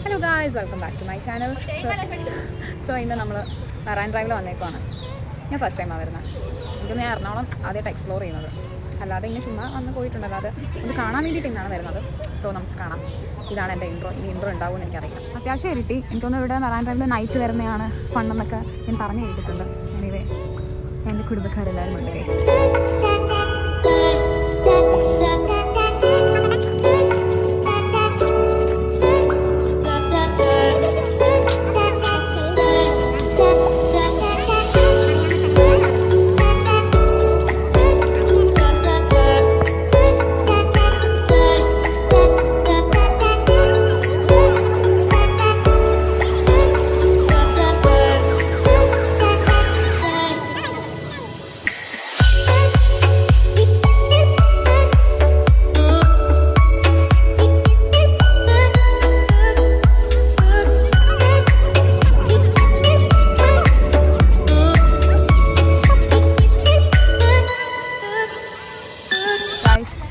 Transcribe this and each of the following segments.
Hello guys, welcome back to my channel. So ഇന്ന് നമ്മൾ marine ഡ്രൈവിൽ വന്നേക്കുവാണ്. ഞാൻ ഫസ്റ്റ് ടൈമാണ് വരുന്നത്. എനിക്കൊന്ന് ഞാൻ എറണാകുളം ആദ്യമായിട്ട് എക്സ്പ്ലോർ ചെയ്യുന്നത്, അല്ലാതെ ഇങ്ങനെ ചുമ്മാ വന്ന് പോയിട്ടുണ്ട്, അല്ലാതെ ഒന്ന് കാണാൻ വേണ്ടിയിട്ട് ഇന്നാണ് വരുന്നത്. സോ നമുക്ക് കാണാം. ഇതാണ് എൻ്റെ ഇൻട്രോ. ഇനി ഇൻട്രോ ഉണ്ടാവുമെന്ന് എനിക്കറിയാം. അത്യാവശ്യം ഇരുട്ടി. എനിക്കൊന്ന് ഇവിടെ മറൈൻ ഡ്രൈവിൽ നൈറ്റ് വരുന്നതാണ് ഫണ്ടെന്നൊക്കെ ഞാൻ പറഞ്ഞു കേട്ടിട്ടുണ്ട്. എനിവേ എൻ്റെ കുടുംബക്കാരെല്ലാവരും ഉണ്ട് ഗൈസ്.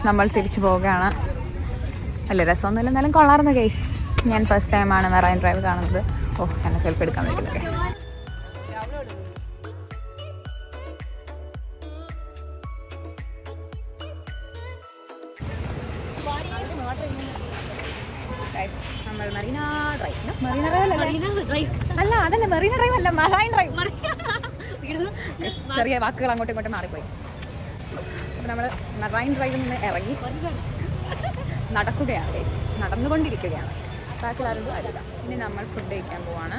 നമ്മൾ തിരിച്ചു പോവുകയാണ്. വലിയ രസമൊന്നുമില്ല, എന്നാലും കൊള്ളാറുന്ന കേസ്. ഞാൻ ഫസ്റ്റ് ടൈമാണ് മറൈൻ ഡ്രൈവ് കാണുന്നത്. എന്നെ സെൽഫി എടുക്കാൻ വേണ്ടിയിട്ട്. നമ്മൾ മറീന ഡ്രൈവ്, മറീന ഡ്രൈവ് അല്ല, അതല്ല മറീന ഡ്രൈവ് അല്ല, മറൈൻ ഡ്രൈവ്. ചെറിയ വാക്കുകൾ അങ്ങോട്ടും ഇങ്ങോട്ടും മാറിപ്പോയി. അപ്പോൾ നമ്മൾ മറൈൻ ഡ്രൈവിൽ നിന്ന് ഇറങ്ങി നടക്കുകയാണ്, നടന്നുകൊണ്ടിരിക്കുകയാണ്. ബാക്കിലാരും അറിയില്ല. ഇനി നമ്മൾ ഫുഡ് കഴിക്കാൻ പോവാണ്.